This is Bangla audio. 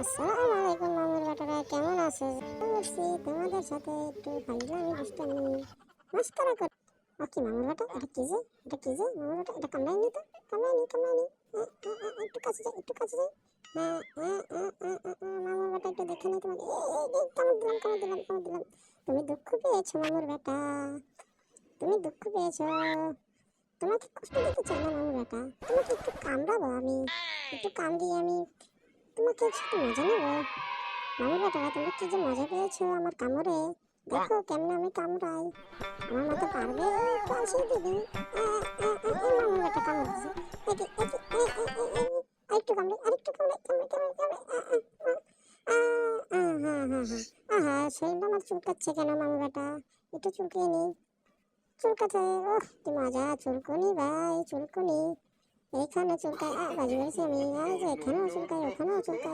আসসালামু আলাইকুম মামুর বেটারা, কেমন আছো? বলছি তোমাদের সাথে একটু ফাইজলামি দুষ্টামি মাস্কারা কর। ওকে মামুর বেটা, এটা কি যে মামুর বেটা, এটা কামড়াই নি তো, কামড়াই নি। একটু কাছে যাই, একটু কাছে যাই। মামুর বেটা একটু দেখে নি তোমাকে। কামড় দিলাম। তুমি দুঃখ পেয়েছো মামুর বেটা, তুমি দুঃখ পেয়েছো। তোমাকে কষ্ট দিতে চাই না মামুর বেটা, তোমাকে একটু কামড়াবো আমি, একটু কামড়িয়ে আমি তোমাকে একটু মজা নেবো। মামুর বেটারা, তোমরা কি যে মজা পেয়েছো আমার কামড়ে, দেখো কেমন আমি কামড়াই। আমার মতো পারবে একটু আসি দিদি। মামুর বেটা কামড় দিছে। আরেকটু কামড়ে, আহা শরীরটা আমার চুলকাচ্ছে কেন মামুর বেটা, একটু চুলকিয়ে নি। চুলকাচ্ছে, ওহ কি মজা, চুলকুনি ভাই চুলকুনি। এইখানে চুলকায়, বাজি মেরেছি আমি, এই যে এখানেও চুলকায় ওখানেও চুলকায়।